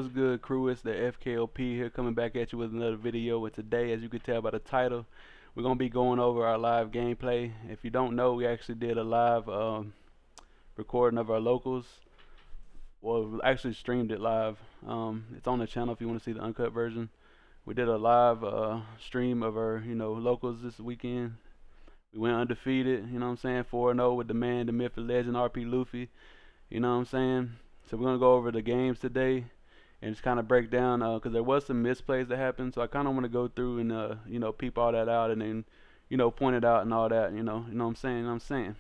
What's good, crew? It's the FKOP here, coming back at you with another video. And today, as you can tell by the title, we're gonna be going over our live gameplay. If you don't know, we actually did a live recording of our locals. Well, we actually streamed it live. It's on the channel if you want to see the uncut version. We did a live stream of our locals this weekend. We went undefeated, you know what I'm saying, 4-0 with the man, the myth, the legend, RP Luffy. You know what I'm saying? So we're gonna go over the games today and just kind of break down, because there was some misplays that happened. So I kind of want to go through and peep all that out, and then point it out and all that. You know what I'm saying? You know what I'm saying.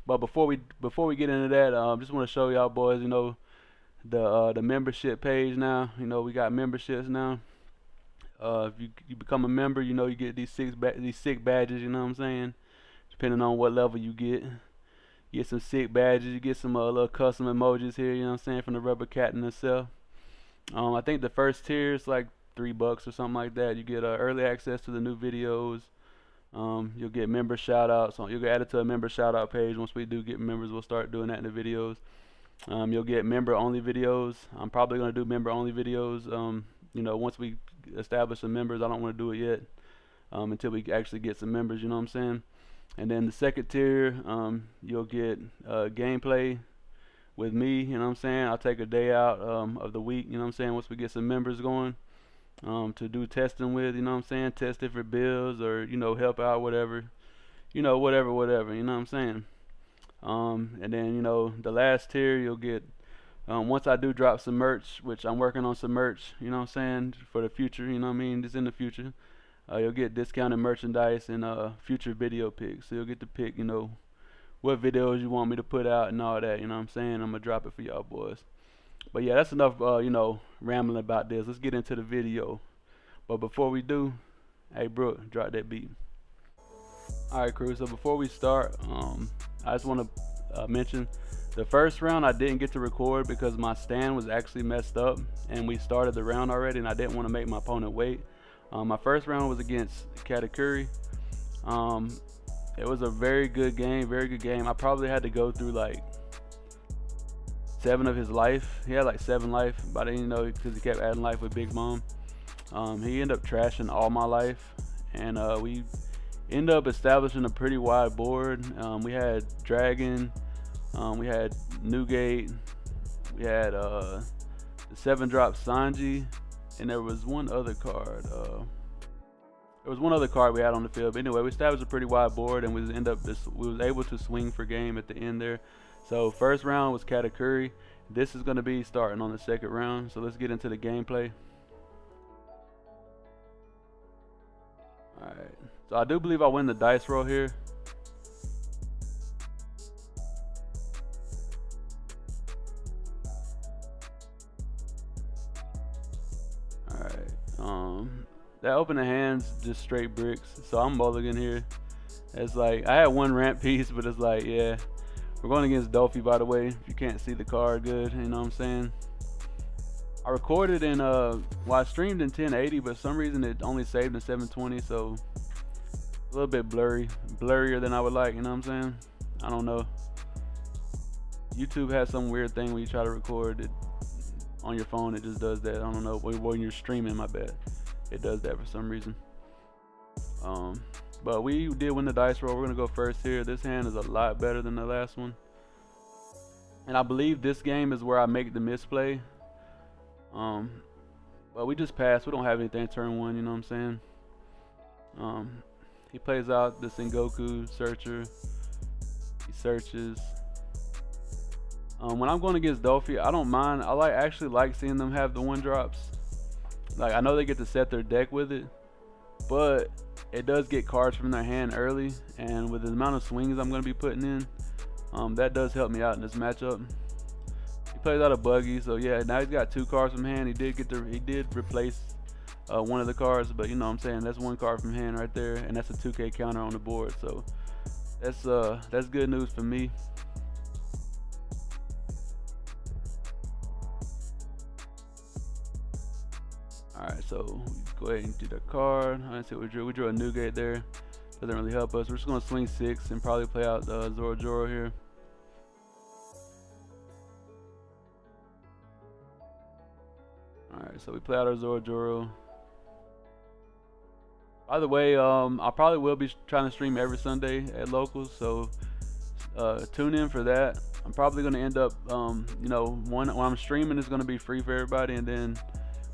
But before we get into that, just want to show y'all boys, the membership page now. We got memberships now. If you become a member, you get these sick badges. You know what I'm saying? Depending on what level you get some sick badges. You get some little custom emojis here. You know what I'm saying, from the rubber captain itself. I think the first tier is like $3 or something like that. You get early access to the new videos. You'll get member shout outs. You'll get added to a member shout out page. Once we do get members, we'll start doing that in the videos. You'll get member only videos. I'm probably going to do member only videos. Once we establish some members. I don't want to do it yet until we actually get some members. You know what I'm saying? And then the second tier, you'll get gameplay with me. You know what I'm saying? I'll take a day out of the week, you know what I'm saying, once we get some members going, to do testing with, you know what I'm saying, test different builds, or help out, whatever, whatever, you know what I'm saying. And then the last tier you'll get, once I do drop some merch, which I'm working on some merch, you know what I'm saying, for the future, you know what I mean, just in the future. You'll get discounted merchandise and future video picks. So you'll get to pick, what videos you want me to put out and all that, you know what I'm saying? I'm gonna drop it for y'all boys. But yeah, that's enough rambling about this. Let's get into the video. But before we do, hey Brooke, drop that beat. Alright crew, so before we start, I just want to mention the first round I didn't get to record because my stand was actually messed up, and we started the round already and I didn't want to make my opponent wait. My first round was against Katakuri. It was a very good game. I probably had to go through like 7 of his life. He had like 7 life, but I didn't know because he kept adding life with Big Mom. He ended up trashing all my life, and we ended up establishing a pretty wide board. We had Dragon, we had Newgate, we had the 7-drop Sanji, and there was one other card. There was one other card we had on the field. But anyway, we established a pretty wide board, and we was able to swing for game at the end there. So first round was Katakuri. This is going to be starting on the second round. So let's get into the gameplay. All right. So I do believe I win the dice roll here. That opening hands just straight bricks, so I'm mulligan here. It's like I had one ramp piece, but it's like, yeah, we're going against Luffy, by the way, if you can't see the card good, you know what I'm saying. I recorded in I streamed in 1080, but for some reason it only saved in 720, so a little bit blurrier than I would like, you know what I'm saying. I don't know, YouTube has some weird thing when you try to record it on your phone, it just does that. I don't know, when you're streaming, my bad, it does that for some reason. But we did win the dice roll. We're gonna go first here. This hand is a lot better than the last one, and I believe this game is where I make the misplay. But we just passed. We don't have anything turn 1, you know what I'm saying. He plays out the Sengoku Searcher. He searches. When I'm going against Luffy, I don't mind. I actually like seeing them have the 1-drops. Like, I know they get to set their deck with it, but it does get cards from their hand early, and with the amount of swings I'm going to be putting in, that does help me out in this matchup. He plays out a Buggy, so yeah, now he's got 2 cards from hand. He did replace one of the cards, but you know what I'm saying, that's 1 card from hand right there, and that's a 2K counter on the board, so that's good news for me. Alright, so go ahead and do the card. I see what we drew. We drew a Newgate there. Doesn't really help us. We're just going to swing 6 and probably play out Zoro here. Alright, so we play out our Zoro. By the way, I probably will be trying to stream every Sunday at locals, so tune in for that. I'm probably going to end up, when I'm streaming, it's going to be free for everybody, and then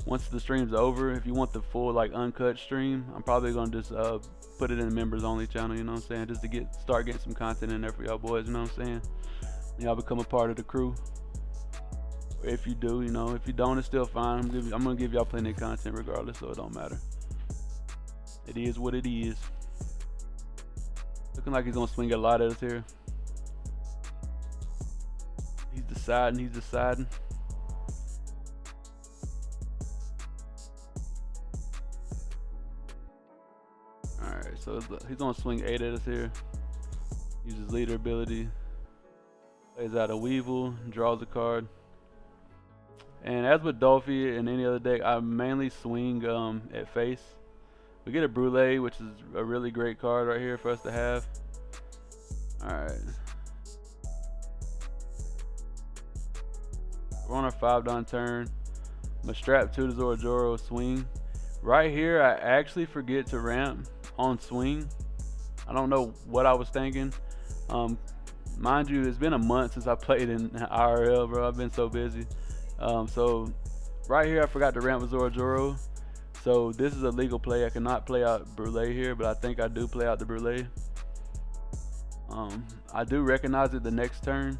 once the stream's over, if you want the full like uncut stream, I'm probably going to just put it in the members only channel, you know what I'm saying, just to start getting some content in there for y'all boys, you know what I'm saying. Y'all become a part of the crew. If you do, if you don't, it's still fine. I'm gonna give y'all plenty of content regardless, so it don't matter. It is what it is. Looking like he's gonna swing a lot at us here. He's deciding. Alright, so he's gonna swing 8 at us here. Uses leader ability. Plays out a Weevil, draws a card. And as with Luffy and any other deck, I mainly swing at face. We get a Brulee, which is a really great card right here for us to have. Alright. We're on our 5-don turn. I'm going to strap 2 to Zoro, swing. Right here, I actually forget to ramp on swing. I don't know what I was thinking. Mind you, it's been a month since I played in IRL, bro. I've been so busy. So right here I forgot to ramp with Zoro. So this is a legal play. I cannot play out Brulee here, but I think I do play out the Brulee. I do recognize it the next turn,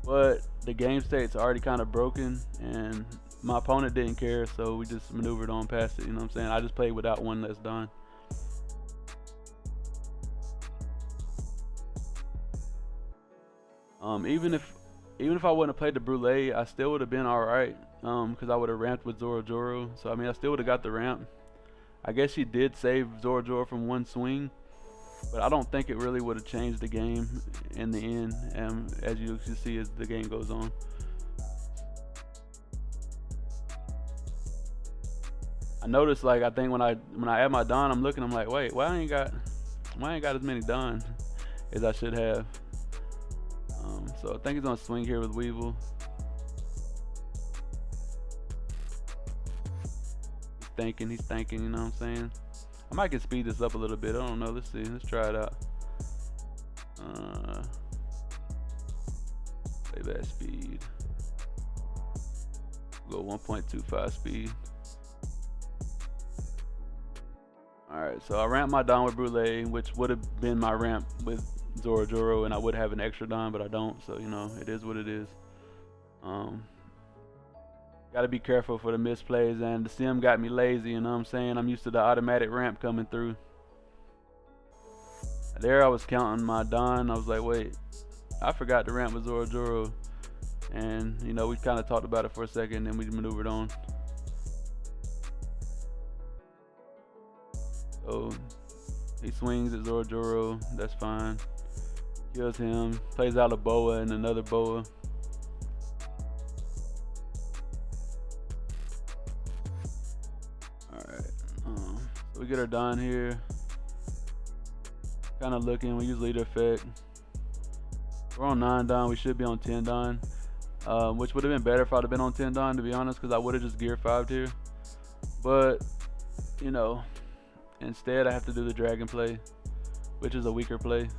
but the game state's already kind of broken and my opponent didn't care, so we just maneuvered on past it, you know what I'm saying. I just played without one less done. Even if I wouldn't have played the Brulee, I still would have been alright, because I would have ramped with Zoro. So I mean, I still would have got the ramp. I guess she did save Zoro from one swing, but I don't think it really would have changed the game in the end, as you can see as the game goes on. I noticed, like, I think when I add my Don, I'm looking, I'm like, wait, why I ain't got as many Don as I should have. So I think he's gonna swing here with Weevil. He's thinking, you know what I'm saying? I might can speed this up a little bit. I don't know. Let's see. Let's try it out. Play that speed. Go 1.25 speed. Alright, so I ramped my Don with Brulee, which would have been my ramp with Zoro, and I would have an extra Don, but I don't, so it is what it is. Gotta be careful for the misplays, and the sim got me lazy, you know what I'm saying? I'm used to the automatic ramp coming through. There I was counting my Don, I was like, wait, I forgot to ramp with Zoro. And we kind of talked about it for a second, and we maneuvered on. So he swings at Zoro, that's fine. Kills him, plays out a boa and another boa. Alright, so we get our Don here. Kind of looking, we use leader effect. We're on 9 Don, we should be on 10 Don. Which would have been better if I'd have been on 10 Don, to be honest, because I would have just gear 5'd here. But, instead I have to do the dragon play, which is a weaker play.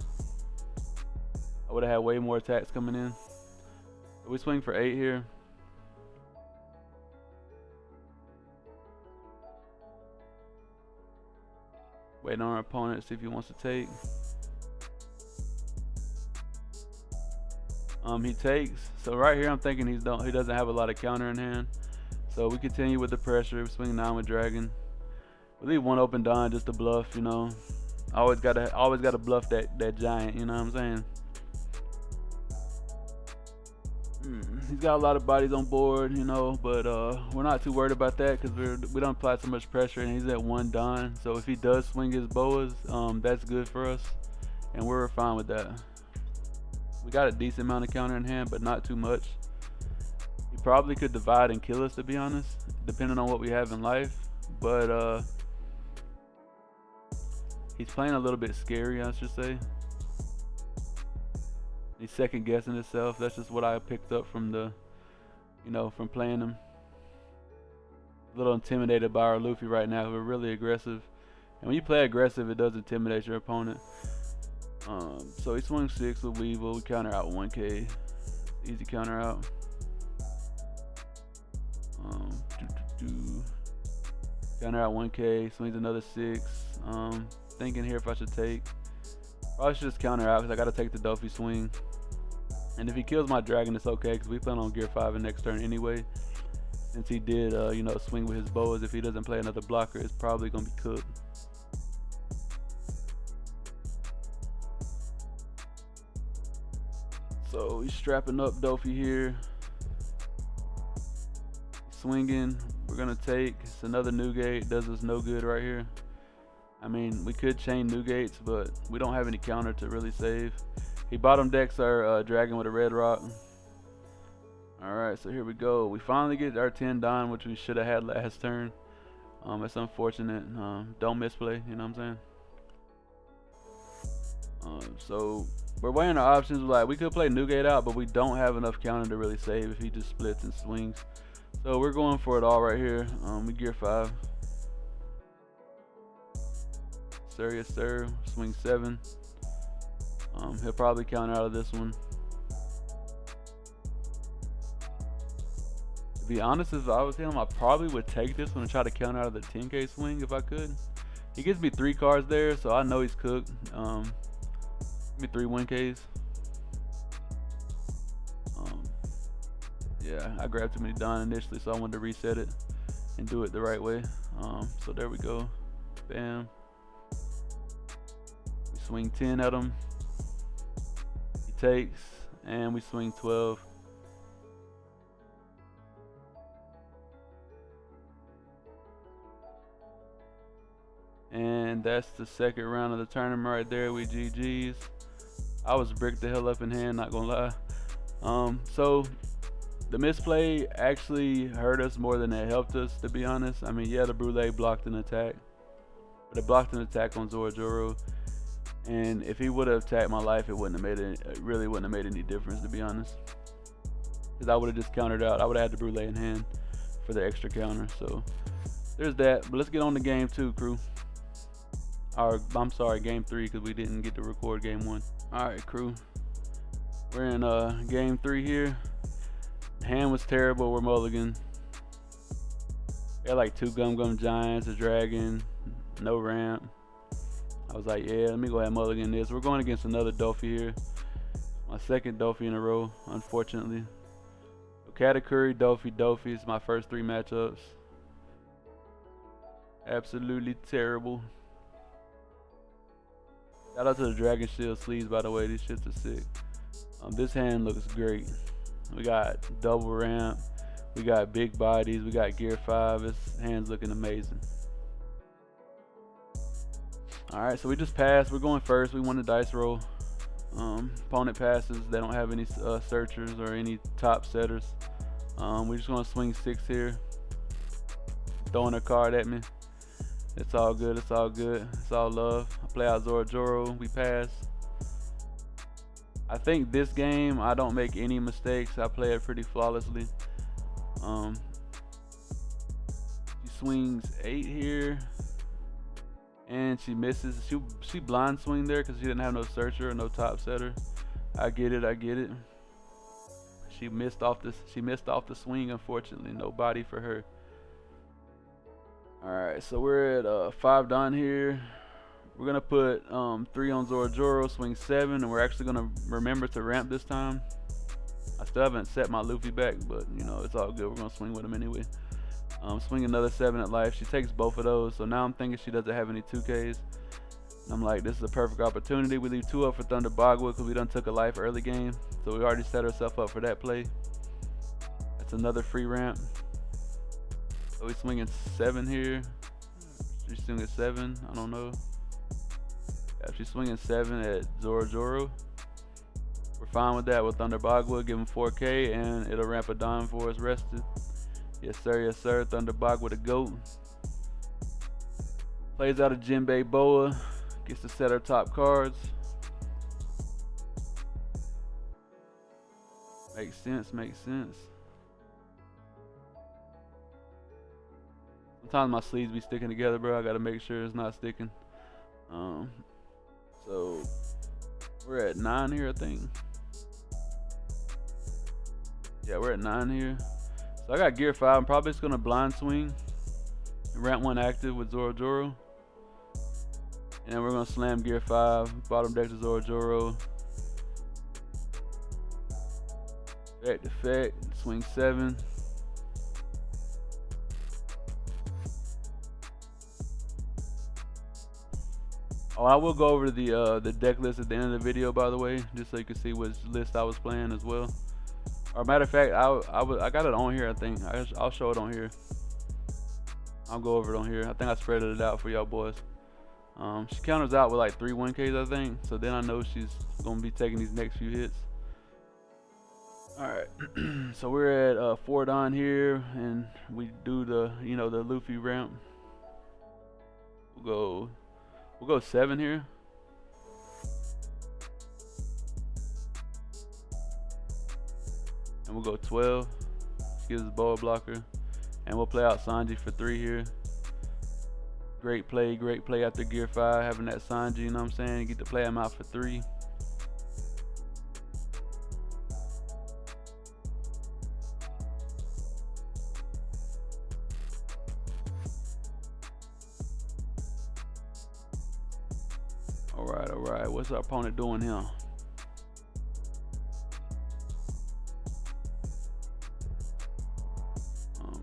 I would have had way more attacks coming in. We swing for 8 here. Waiting on our opponent to see if he wants to take. He takes. So right here I'm thinking he doesn't have a lot of counter in hand. So we continue with the pressure. We swing 9 with dragon. We leave one open Don just to bluff, I always gotta bluff that giant, you know what I'm saying? He's got a lot of bodies on board, but we're not too worried about that because we don't apply so much pressure, and he's at 1 Don. So if he does swing his boas, that's good for us, and we're fine with that. We got a decent amount of counter in hand, but not too much. He probably could divide and kill us, to be honest, depending on what we have in life. But he's playing a little bit scary, I should say. He's second guessing himself. That's just what I picked up from from playing him. A little intimidated by our Luffy right now. We're really aggressive. And when you play aggressive, it does intimidate your opponent. So he swung 6 with Weevil. We counter out 1K. Easy counter out. Counter out 1K. Swings another 6. Thinking here if I should take. Probably should just counter out because I got to take the Luffy swing. And if he kills my dragon, it's okay because we plan on Gear 5 in next turn anyway. Since he did, you know, swing with his boas, if he doesn't play another blocker, it's probably going to be cooked. So he's strapping up Luffy here. Swinging. We're going to take. It's another new gate. Does us no good right here. I mean, we could chain new gates, but we don't have any counter to really save. He bottom decks our dragon with a red rock. Alright, so here we go. We finally get our 10 done, which we should have had last turn. It's unfortunate. Don't misplay, you know what I'm saying? So we're weighing our options. Like, we could play new gate out, but we don't have enough counter to really save if he just splits and swings. So we're going for it all right here. We Gear 5. Sir, yes sir. Swing 7. He'll probably counter out of this one. To be honest, if I was him, I probably would take this one and try to counter out of the 10K swing if I could. He gives me 3 cards there, so I know he's cooked. Give me 3 1Ks. Yeah, I grabbed too many Don initially, so I wanted to reset it and do it the right way. So there we go. Bam. We swing 10 at him. He takes, and we swing 12. And that's the second round of the tournament right there. We GG's. I was bricked the hell up in hand, not gonna lie. So the misplay actually hurt us more than it helped us, to be honest. I mean, yeah, the Brûlée blocked an attack, but it blocked an attack on Zoro. And if he would have attacked my life, it wouldn't have made it really wouldn't have made any difference, to be honest. Because I would have just countered out. I would have had the Brûlée in hand for the extra counter. So there's that. But let's get on to game 2, crew. Or I'm sorry, game 3, because we didn't get to record game 1. All right, crew. We're in game 3 here. Hand was terrible. We're mulligan. Got like 2 Gum Giants, a dragon, no ramp. I was like, yeah, let me go ahead and mulligan this. We're going against another Luffy here. My second Luffy in a row, unfortunately. So Katakuri, Luffy is my first 3 matchups. Absolutely terrible. Shout out to the Dragon Shield sleeves, by the way. These shits are sick. This hand looks great. We got double ramp. We got big bodies. We got Gear 5. This hand's looking amazing. Alright, so we just passed. We're going first. We won the dice roll. Opponent passes. They don't have any searchers or any top setters. We're just going to swing 6 here. Throwing a card at me. It's all good. It's all good. It's all love. I play out Zoro. We pass. I think this game I don't make any mistakes. I play it pretty flawlessly. She swings 8 here, and she misses. She blind swing there because she didn't have no searcher or no top setter. I get it. I get it. She missed off this. She missed off the swing. Unfortunately, no body for her. All right, so we're at 5 done here. We're gonna put 3 on Zoro, swing 7, and we're actually gonna remember to ramp this time. I still haven't set my Luffy back, but you know, it's all good. We're gonna swing with him anyway. Swing another 7 at life. She takes both of those, so now I'm thinking she doesn't have any 2Ks. And I'm like, this is a perfect opportunity. We leave 2 up for Thunder Bagua because we done took a life early game, so we already set ourselves up for that play. That's another free ramp. So we swinging 7 here. She's swinging 7. I don't know. Yeah, she's swinging 7 at Zoro. We're fine with that with Thunder Bagua. Give him 4K and it'll ramp a Don for us rested. Yes sir, yes sir. Thunder Bagua the GOAT. Plays out a Jinbei Boa. Gets to set our top cards. Makes sense, makes sense. Sometimes my sleeves be sticking together, bro. I gotta make sure it's not sticking. So we're at 9 here, I think. Yeah, we're at 9 here. So I got gear 5. I'm probably just gonna blind swing. Ramp 1 active with Zoro. And then we're gonna slam gear 5, bottom deck to Zoro. Effect, swing 7. Oh, I will go over the deck list at the end of the video, by the way, just so you can see which list I was playing as well. Or matter of fact, I got it on here. I think I'll show it on here. I'll go over it on here. I think I spread it out for y'all boys. She counters out with like 3 1Ks, I think. So then I know she's gonna be taking these next few hits. All right. So we're at 4 Don here, and we do the the Luffy ramp. We'll go 7 here. And we'll go 12. Gives us boa blocker. And we'll play out Sanji for 3 here. Great play after gear 5, having that Sanji, you know what I'm saying? You get to play him out for 3. Alright, what's our opponent doing here?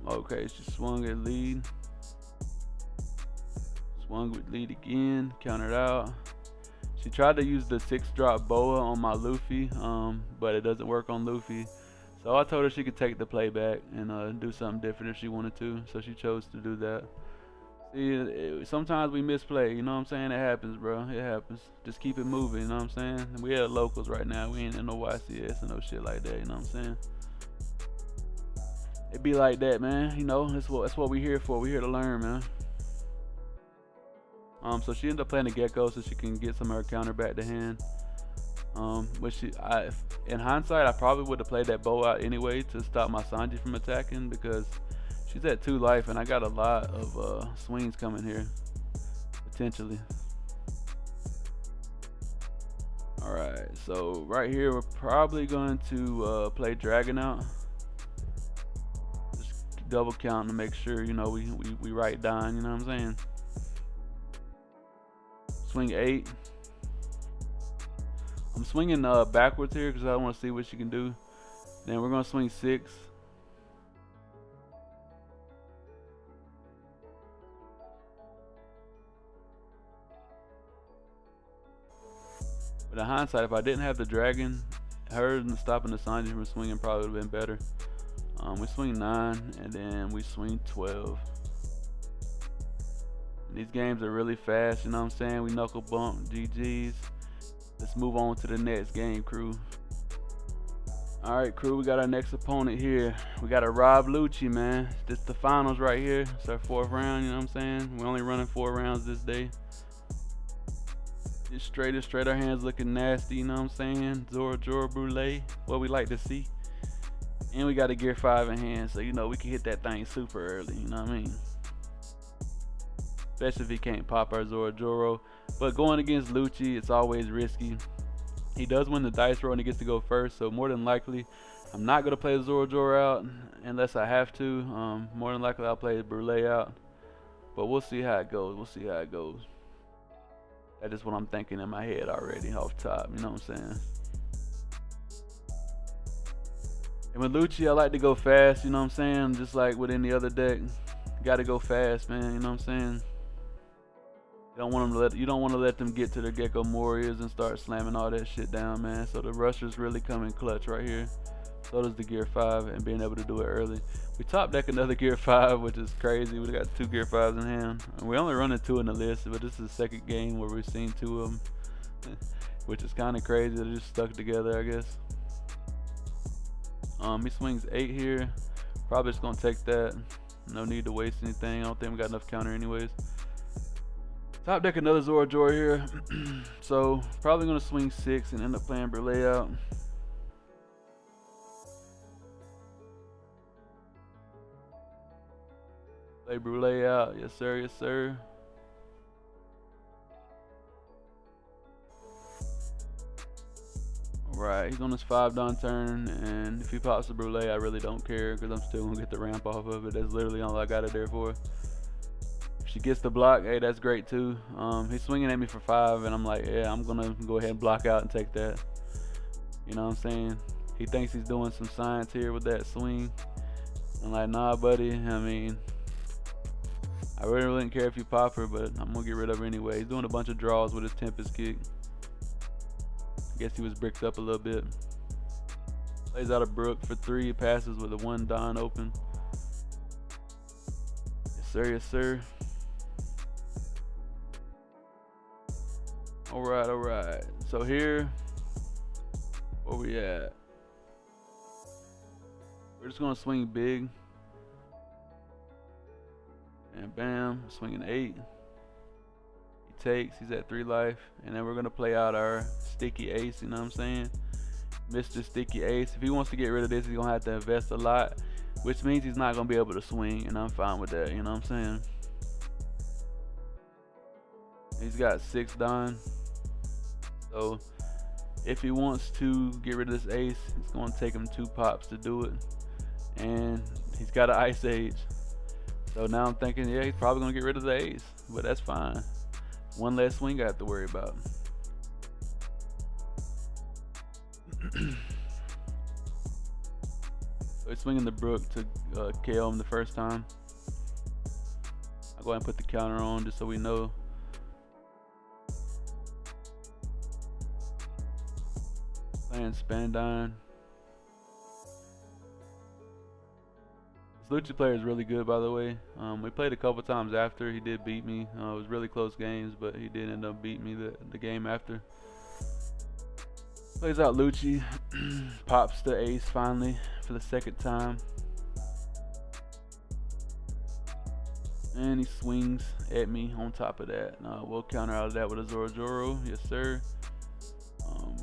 Okay, she swung at lead. Swung with lead again, countered out. She tried to use the 6-drop boa on my Luffy, but it doesn't work on Luffy. So I told her she could take the playback and do something different if she wanted to. So she chose to do that. See, sometimes we misplay, you know what I'm saying? It happens, bro. It happens. Just keep it moving, you know what I'm saying? And we at locals right now. We ain't in no YCS and no shit like that, you know what I'm saying? It be like that, man. You know, that's what we here for. We here to learn, man. So she ended up playing the Gecko so she can get some of her counter back to hand. Which in hindsight, I probably would have played that bow out anyway to stop my Sanji from attacking, because she's at 2 life and I got a lot of swings coming here, potentially. Alright, so right here we're probably going to play Dragon out. Just double count to make sure, you know, we write down, you know what I'm saying? Swing 8. I'm swinging backwards here because I want to see what she can do. Then we're going to swing 6. But in hindsight, if I didn't have the dragon, her and stopping the Sanji from swinging probably would have been better. We swing 9 and then we swing 12. These games are really fast, you know what I'm saying? We knuckle bump, GG's. Let's move on to the next game, crew. Alright, crew, we got our next opponent here. We got a Rob Lucci, man. This is the finals right here. It's our 4th round, you know what I'm saying? We're only running 4 rounds this day. Just straight, our hands looking nasty, you know what I'm saying? Zoro Brulee, what we like to see. And we got a gear 5 in hand, so you know we can hit that thing super early, you know what I mean? Especially if he can't pop our Zoro. But going against Lucci, it's always risky. He does win the dice roll and he gets to go first, so more than likely I'm not going to play Zoro out unless I have to. More than likely I'll play Brulee out. But we'll see how it goes. That is what I'm thinking in my head already off top, you know what I'm saying? And with Lucci, I like to go fast, you know what I'm saying? Just like with any other deck. Gotta go fast, man, you know what I'm saying? You don't want to let them get to the Gecko Warriors and start slamming all that shit down, man. So the rushers really come in clutch right here. So does the gear 5 and being able to do it early. We top deck another gear 5, which is crazy. We got 2 gear 5s in hand. And we only running 2 in the list, but this is the second game where we've seen 2 of them, which is kind of crazy. They're just stuck together, I guess. He swings 8 here. Probably just gonna take that. No need to waste anything. I don't think we got enough counter anyways. Top deck another Zoro here. So probably gonna swing 6 and end up playing Brulee out. Play Brulee out. Yes, sir. Yes, sir. Alright, he's on his 5-don turn, and if he pops the Brulee, I really don't care because I'm still gonna get the ramp off of it. That's literally all I got it there for. If she gets the block, hey, that's great too. He's swinging at me for 5, and I'm like, yeah, I'm gonna go ahead and block out and take that. You know what I'm saying? He thinks he's doing some science here with that swing. I'm like, nah, buddy. I mean, I really wouldn't care if you pop her, but I'm gonna get rid of her anyway. He's doing a bunch of draws with his Tempest kick. Guess he was bricked up a little bit. Plays out a Brook for 3, passes with a 1-don open. Yes, sir. Yes, sir. Alright, alright. So here, where we at? We're just gonna swing big. And bam, swinging 8. He takes, he's at 3 life. And then we're gonna play out our sticky ace, you know what I'm saying? Mr. Sticky Ace. If he wants to get rid of this, he's gonna have to invest a lot, which means he's not gonna be able to swing, and I'm fine with that, you know what I'm saying? He's got 6 don. So if he wants to get rid of this ace, it's gonna take him 2 pops to do it. And he's got an Ice Age. So now I'm thinking, yeah, he's probably gonna get rid of the ace, but that's fine. One less swing I have to worry about. So he's swinging the Brook to KO him the first time. I'll go ahead and put the counter on just so we know. Playing Spandine. This Lucci player is really good, by the way. We played a couple times after. He did beat me. It was really close games, but he did end up beating me the game after. Plays out Lucci. Pops the ace finally for the 2nd time. And he swings at me on top of that. We'll counter out of that with a Zoro Joro. Yes, sir.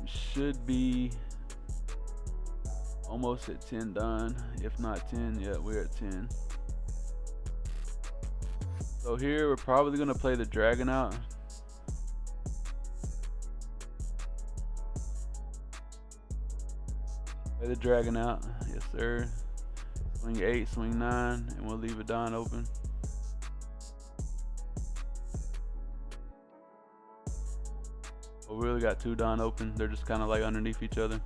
Should be almost at 10 done. If not 10, yeah, we're at 10. So here we're probably going to play the dragon out. Play the dragon out. Yes, sir. Swing 8, swing 9, and we'll leave a don open. Well, we really got 2 don open. They're just kind of like underneath each other.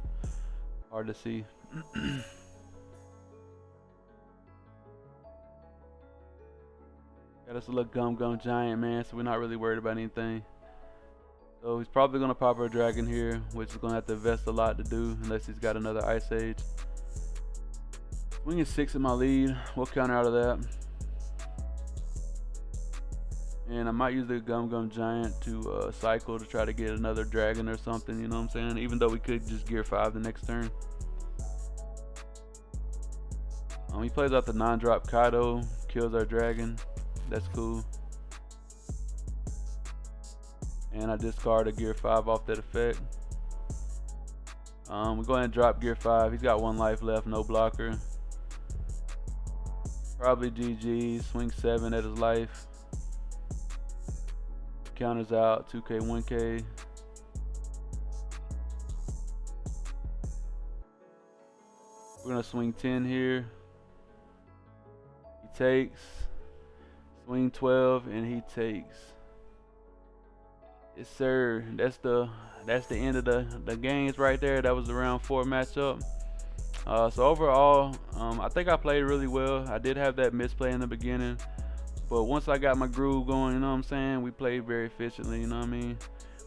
Hard to see. Got us a little gum giant, man, so we're not really worried about anything. So he's probably going to pop our dragon here, which is going to have to invest a lot to do unless he's got another Ice Age. Swinging 6 in my lead. We'll counter out of that. And I might use the gum giant to cycle to try to get another dragon or something, you know what I'm saying? Even though we could just gear 5 the next turn. He plays out the non-drop Kaido, kills our dragon. That's cool. And I discard a gear 5 off that effect. We go ahead and drop gear 5. He's got 1 life left, no blocker. Probably GG. Swing 7 at his life. Counters out 2k 1k. We're gonna swing 10 here. He takes. Swing 12 and he takes. Yes, sir. That's the end of the games right there. That was the round 4 matchup. So overall, I think I played really well. I did have that misplay in the beginning, but once I got my groove going, you know what I'm saying, we played very efficiently, you know what I mean?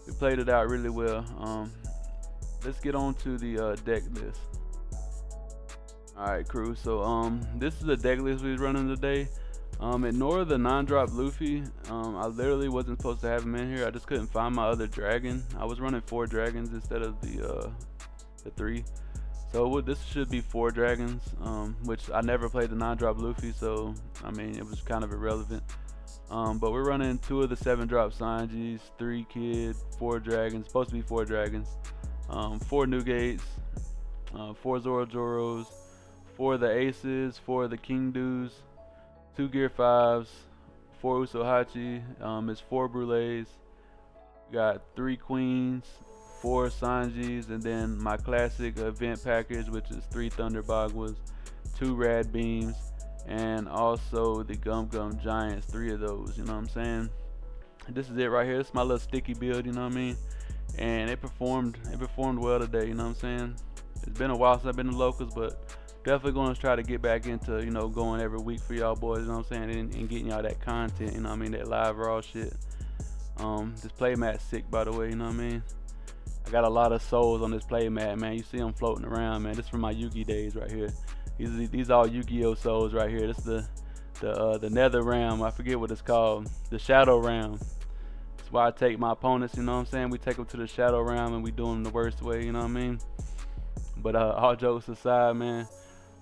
We played it out really well. Let's get on to the deck list. Alright, crew, so this is the deck list we was running today. Ignore the non-drop Luffy. I literally wasn't supposed to have him in here. I just couldn't find my other dragon. I was running 4 dragons instead of the 3. So this should be 4 dragons, which I never played the non-drop Luffy, so I mean it was kind of irrelevant. But we're running 2 of the 7-drop Sanjis, 3 Kid, 4 dragons, supposed to be 4 dragons, 4 Nugates, 4 Zoro Joros, 4 of the Aces, 4 of the King Doos, 2 Gear 5s, 4 Usohachi, it's 4 Brulees, got 3 Queens, 4 Sanjis, and then my classic event package, which is 3 Thunder Bagwas, 2 Rad Beams, and also the Gum Gum Giants, 3 of those, you know what I'm saying? This is it right here. This is my little sticky build, you know what I mean? And it performed well today, you know what I'm saying? It's been a while since I've been to locals, but definitely gonna try to get back into, you know, going every week for y'all boys, you know what I'm saying, and getting y'all that content, you know what I mean, that live raw shit. This playmat's sick, by the way, you know what I mean? I got a lot of souls on this playmat, man. You see them floating around, man. This is from my Yu-Gi days right here. These all Yu-Gi-Oh souls right here. This is the Nether Realm. I forget what it's called. The Shadow Realm. That's why I take my opponents, you know what I'm saying? We take them to the Shadow Realm and we do them the worst way, you know what I mean? But all jokes aside, man,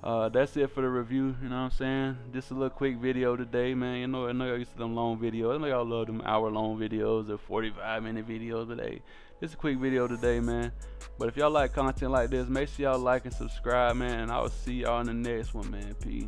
that's it for the review, you know what I'm saying? Just a little quick video today, man. You know, I know y'all used to them long videos. I know y'all love them hour-long videos or 45-minute videos, but hey, just a quick video today, man. But if y'all like content like this, make sure y'all like and subscribe, man, and I will see y'all in the next one, man. Peace.